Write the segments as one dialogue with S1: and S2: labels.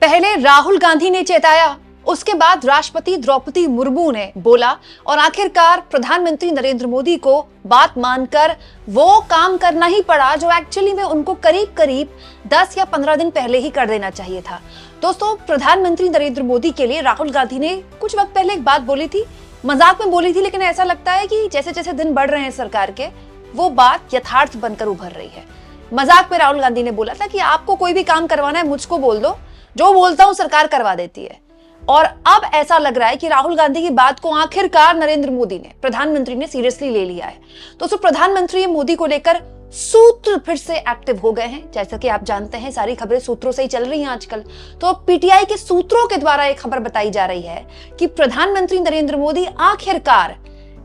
S1: पहले राहुल गांधी ने चेताया, उसके बाद राष्ट्रपति द्रौपदी मुर्मू ने बोला और आखिरकार प्रधानमंत्री नरेंद्र मोदी को बात मानकर वो काम करना ही पड़ा जो एक्चुअली में उनको करीब करीब 10 या 15 दिन पहले ही कर देना चाहिए था। दोस्तों, प्रधानमंत्री नरेंद्र मोदी के लिए राहुल गांधी ने कुछ वक्त पहले एक बात बोली थी, मजाक में बोली थी, लेकिन ऐसा लगता है कि जैसे जैसे दिन बढ़ रहे हैं सरकार के, वो बात यथार्थ बनकर उभर रही है। मजाक में राहुल गांधी ने बोला था कि आपको कोई भी काम करवाना है मुझको बोल दो, जो बोलता हूं सरकार करवा देती है। और अब ऐसा लग रहा है कि राहुल गांधी की बात को आखिरकार नरेंद्र मोदी ने, प्रधानमंत्री ने सीरियसली ले लिया है। दोस्तों, प्रधानमंत्री मोदी को लेकर सूत्र फिर से एक्टिव हो गए हैं। जैसा कि आप जानते हैं, सारी खबरें सूत्रों से ही चल रही हैं आजकल। तो पीटीआई के सूत्रों के द्वारा एक खबर बताई जा रही है कि प्रधानमंत्री नरेंद्र मोदी आखिरकार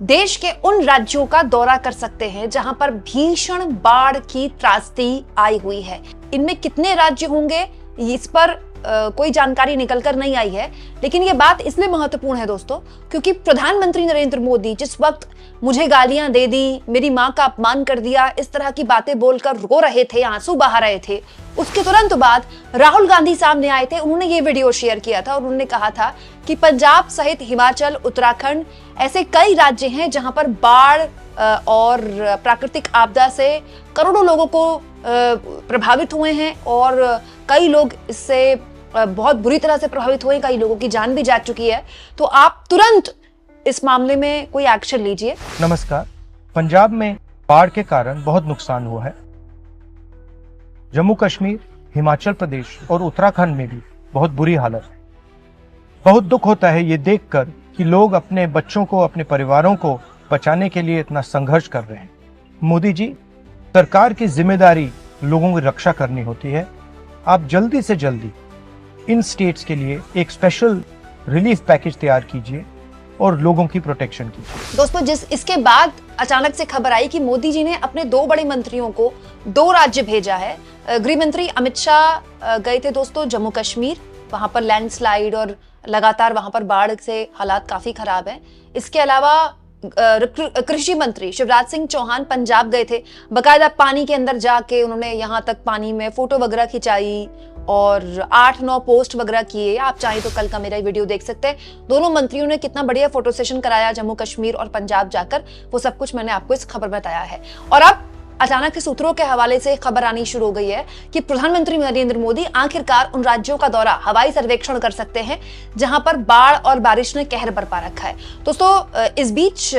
S1: देश के उन राज्यों का दौरा कर सकते हैं जहां पर भीषण बाढ़ की त्रासदी आई हुई है। इनमें कितने राज्य होंगे इस पर कोई जानकारी निकलकर नहीं आई है, लेकिन ये बात इसलिए महत्वपूर्ण है दोस्तों, क्योंकि प्रधानमंत्री नरेंद्र मोदी जिस वक्त मुझे गालियां दे दी, मेरी मां का अपमान कर दिया, इस तरह की बातें बोलकर रो रहे थे, आंसू बहा रहे थे, उसके तुरंत बाद राहुल गांधी सामने आए थे। उन्होंने ये वीडियो शेयर किया था और उन्होंने कहा था कि पंजाब सहित हिमाचल, उत्तराखंड ऐसे कई राज्य हैं जहां पर बाढ़ और प्राकृतिक आपदा से करोड़ों लोगों को प्रभावित हुए हैं और कई लोग इससे बहुत बुरी तरह से प्रभावित हुए, कई लोगों की जान भी जा चुकी है। तो आप तुरंत इस मामले में कोई एक्शन लीजिए।
S2: नमस्कार। पंजाब में बाढ़ के कारण बहुत नुकसान हुआ है। जम्मू कश्मीर, हिमाचल प्रदेश और उत्तराखंड में भी बहुत बुरी हालत है। बहुत दुख होता है ये देखकर कि लोग अपने बच्चों को, अपने परिवारों को बचाने के लिए इतना संघर्ष कर रहे हैं। मोदी जी, सरकार की जिम्मेदारी लोगों की रक्षा करनी होती है। आप जल्दी से जल्दी इन स्टेट्स के लिए एक स्पेशल रिलीफ पैकेज तैयार कीजिए और लोगों की प्रोटेक्शन कीजिए।
S1: दोस्तों, इसके बाद अचानक से खबर आई कि मोदी जी ने अपने 2 बड़े मंत्रियों को 2 राज्य भेजा है। गृह मंत्री अमित शाह गए थे दोस्तों जम्मू कश्मीर, वहां पर लैंडस्लाइड और लगातार वहां पर बाढ़ से हालात काफी खराब है। इसके अलावा कृषि मंत्री शिवराज सिंह चौहान पंजाब गए थे, बकायदा पानी के अंदर जाके उन्होंने यहां तक पानी में फोटो वगैरह खिंचाई और 8-9 पोस्ट वगैरह किए। आप चाहें तो कल का मेरा वीडियो देख सकते हैं। दोनों मंत्रियों ने कितना बढ़िया फोटो सेशन कराया जम्मू कश्मीर और पंजाब जाकर, वो सब कुछ मैंने आपको इस खबर में बताया है। और अब अचानक से सूत्रों के हवाले से खबर आनी शुरू हो गई है कि प्रधानमंत्री नरेंद्र मोदी आखिरकार उन राज्यों का दौरा, हवाई सर्वेक्षण कर सकते हैं जहां पर बाढ़ और बारिश ने कहर बरपा रखा है। दोस्तों, इस बीच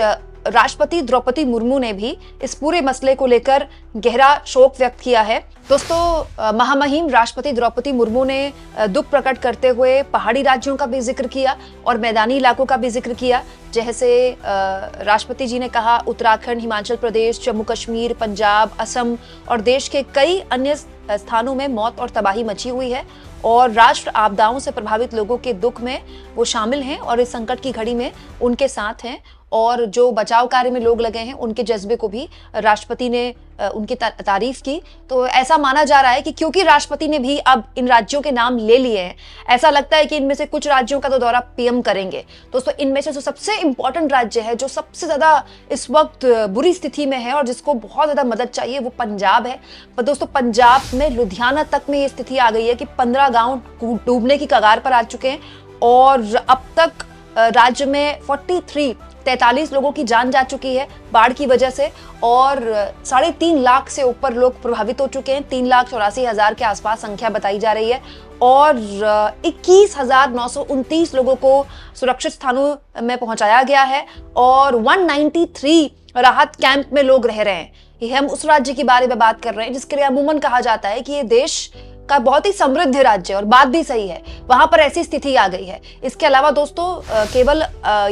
S1: राष्ट्रपति द्रौपदी मुर्मू ने भी इस पूरे मसले को लेकर गहरा शोक व्यक्त किया है। दोस्तों, महामहिम राष्ट्रपति द्रौपदी मुर्मू ने दुख प्रकट करते हुए पहाड़ी राज्यों का भी जिक्र किया और मैदानी इलाकों का भी जिक्र किया। जैसे राष्ट्रपति जी ने कहा, उत्तराखंड, हिमाचल प्रदेश, जम्मू कश्मीर, पंजाब, असम और देश के कई अन्य स्थानों में मौत और तबाही मची हुई है और राष्ट्र आपदाओं से प्रभावित लोगों के दुख में वो शामिल हैं और इस संकट की घड़ी में उनके साथ हैं। और जो बचाव कार्य में लोग लगे हैं, उनके जज्बे को भी राष्ट्रपति ने उनकी तारीफ की। तो ऐसा माना जा रहा है कि क्योंकि राष्ट्रपति ने भी अब इन राज्यों के नाम ले लिए हैं, ऐसा लगता है कि इनमें से कुछ राज्यों का तो दौरा पीएम करेंगे। दोस्तों, इनमें से जो सबसे इंपॉर्टेंट राज्य है, जो सबसे ज्यादा इस वक्त बुरी स्थिति में है और जिसको बहुत ज्यादा मदद चाहिए, वो पंजाब है। पर दोस्तों, पंजाब में लुधियाना तक में ये स्थिति आ गई है कि 15 गांव डूबने की कगार पर आ चुके हैं और अब तक राज्य में 43 लोगों की जान जा चुकी है बाढ़ की वजह से और 3.5 लाख से ऊपर लोग प्रभावित हो चुके हैं। 3,84,000 के आसपास संख्या बताई जा रही है और 21,929 लोगों को सुरक्षित स्थानों में पहुंचाया गया है और 193 राहत कैंप में लोग रह रहे हैं। ये हम उस राज्य के बारे में बात कर रहे हैं जिसके लिए अमूमन कहा जाता है कि ये देश का बहुत ही समृद्ध राज्य, और बात भी सही है, वहां पर ऐसी स्थिति आ गई है। इसके अलावा दोस्तों, केवल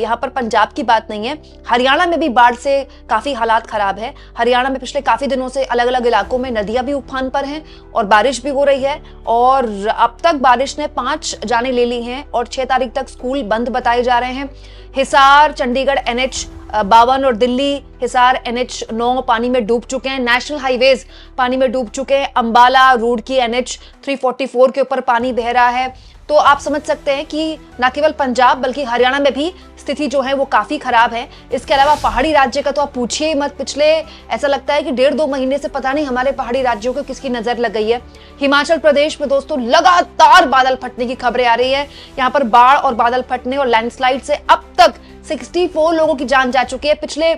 S1: यहाँ पर पंजाब की बात नहीं है, हरियाणा में भी बाढ़ से काफी हालात खराब है। हरियाणा में पिछले काफी दिनों से अलग अलग इलाकों में नदियां भी उफान पर हैं और बारिश भी हो रही है और अब तक बारिश ने 5 जानें ले ली हैं और 6 तारीख तक स्कूल बंद बताए जा रहे हैं। हिसार, चंडीगढ़ NH 52 और दिल्ली हिसार NH9 पानी में डूब चुके हैं। नेशनल हाईवेज पानी में डूब चुके हैं। अंबाला रुड़की NH 344 के ऊपर पानी बह रहा है। तो आप समझ सकते हैं कि न केवल पंजाब बल्कि हरियाणा में भी स्थिति जो है वो काफी खराब है। इसके अलावा पहाड़ी राज्य का तो आप पूछिए ही मत। पिछले ऐसा लगता है कि 1.5-2 महीने से पता नहीं हमारे पहाड़ी राज्यों को किसकी नजर लग गई है। हिमाचल प्रदेश में दोस्तों लगातार बादल फटने की खबरें आ रही है। यहाँ पर बाढ़ और बादल फटने और लैंडस्लाइड से अब तक 64 लोगों की जान जा चुकी है। पिछले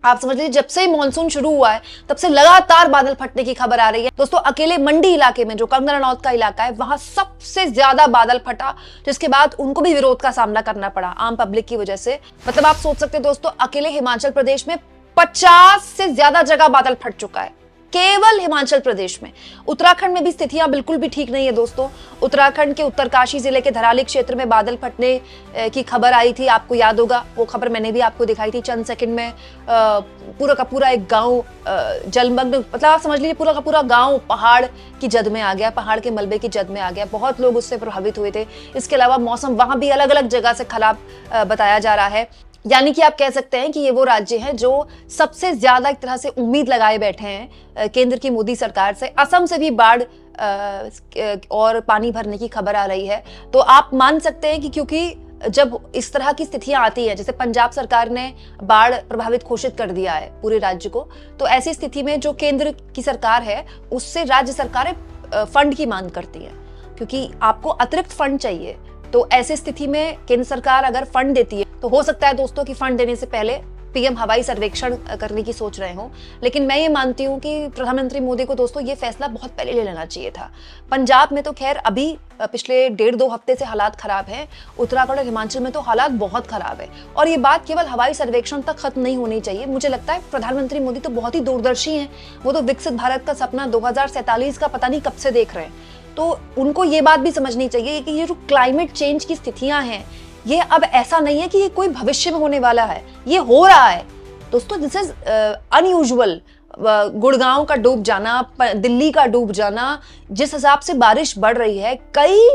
S1: आप समझ लीजिए जब से मानसून शुरू हुआ है तब से लगातार बादल फटने की खबर आ रही है। दोस्तों अकेले मंडी इलाके में जो कंगना रनौत का इलाका है वहां सबसे ज्यादा बादल फटा, जिसके बाद उनको भी विरोध का सामना करना पड़ा आम पब्लिक की वजह से। मतलब आप सोच सकते हैं दोस्तों अकेले हिमाचल प्रदेश में 50 से ज्यादा जगह बादल फट चुका है, केवल हिमाचल प्रदेश में। उत्तराखंड में भी स्थितियां बिल्कुल भी ठीक नहीं है दोस्तों। उत्तराखंड के उत्तरकाशी जिले के धराली क्षेत्र में बादल फटने की खबर आई थी, आपको याद होगा वो खबर मैंने भी आपको दिखाई थी। चंद सेकंड में पूरा का पूरा एक गांव जलमग्न, मतलब आप समझ लीजिए पूरा का पूरा गांव पहाड़ की जद में आ गया, पहाड़ के मलबे की जद में आ गया। बहुत लोग उससे प्रभावित हुए थे। इसके अलावा मौसम वहां भी अलग अलग जगह से खराब बताया जा रहा है। यानी कि आप कह सकते हैं कि ये वो राज्य हैं जो सबसे ज्यादा एक तरह से उम्मीद लगाए बैठे हैं केंद्र की मोदी सरकार से। असम से भी बाढ़ और पानी भरने की खबर आ रही है। तो आप मान सकते हैं कि क्योंकि जब इस तरह की स्थितियां आती हैं, जैसे पंजाब सरकार ने बाढ़ प्रभावित घोषित कर दिया है पूरे राज्य को, तो ऐसी स्थिति में जो केंद्र की सरकार है उससे राज्य सरकारें फंड की मांग करती है, क्योंकि आपको अतिरिक्त फंड चाहिए। तो ऐसी स्थिति में केंद्र सरकार अगर फंड देती है तो हो सकता है दोस्तों कि फंड देने से पहले पीएम हवाई सर्वेक्षण करने की सोच रहे हों। लेकिन मैं ये मानती हूँ कि प्रधानमंत्री मोदी को दोस्तों ये फैसला बहुत पहले ले लेना चाहिए था। पंजाब में तो खैर अभी पिछले 1.5-2 हफ्ते से हालात खराब हैं। उत्तराखंड और हिमाचल में तो हालात बहुत खराब है। और ये बात केवल हवाई सर्वेक्षण तक खत्म नहीं होनी चाहिए। मुझे लगता है प्रधानमंत्री मोदी तो बहुत ही दूरदर्शी हैं। वो तो विकसित भारत का सपना 2047 का पता नहीं कब से देख रहे हैं। तो उनको ये बात भी समझनी चाहिए कि ये जो क्लाइमेट चेंज की स्थितियां हैं ये अब ऐसा नहीं है कि ये कोई भविष्य में होने वाला है, ये हो रहा है दोस्तों। This is unusual. गुड़गांव का डूब जाना, दिल्ली का डूब जाना, जिस हिसाब से बारिश बढ़ रही है, कई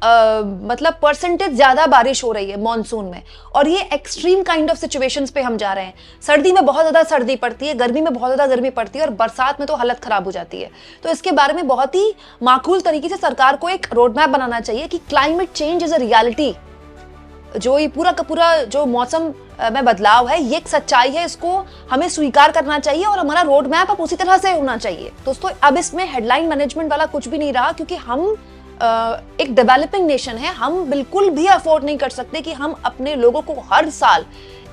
S1: मतलब परसेंटेज ज्यादा बारिश हो रही है मॉनसून में। और ये एक्सट्रीम काइंड ऑफ सिचुएशंस पे हम जा रहे हैं। सर्दी में बहुत ज्यादा सर्दी पड़ती है, गर्मी में बहुत ज्यादा गर्मी पड़ती है और बरसात में तो हालत खराब हो जाती है। तो इसके बारे में बहुत ही माकूल तरीके से सरकार को एक रोड मैप बनाना चाहिए कि climate change is a reality. जो ये पूरा का पूरा जो मौसम में बदलाव है ये एक सच्चाई है, इसको हमें स्वीकार करना चाहिए और हमारा रोड मैप अब उसी तरह से होना चाहिए। दोस्तों अब इसमें हेडलाइन मैनेजमेंट वाला कुछ भी नहीं रहा, क्योंकि हम एक डेवलपिंग नेशन है। हम बिल्कुल भी अफोर्ड नहीं कर सकते कि हम अपने लोगों को हर साल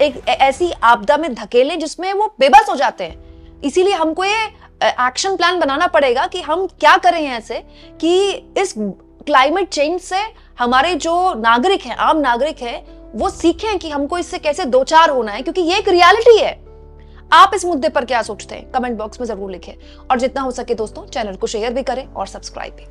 S1: एक ऐसी आपदा में धकेलें जिसमें वो बेबस हो जाते हैं। इसीलिए हमको ये एक्शन प्लान बनाना पड़ेगा कि हम क्या करें ऐसे कि इस क्लाइमेट चेंज से हमारे जो नागरिक हैं, आम नागरिक हैं, वो सीखें कि हमको इससे कैसे दो चार होना है, क्योंकि ये एक रियलिटी है। आप इस मुद्दे पर क्या सोचते हैं कमेंट बॉक्स में जरूर लिखें और जितना हो सके दोस्तों चैनल को शेयर भी करें और सब्सक्राइब भी।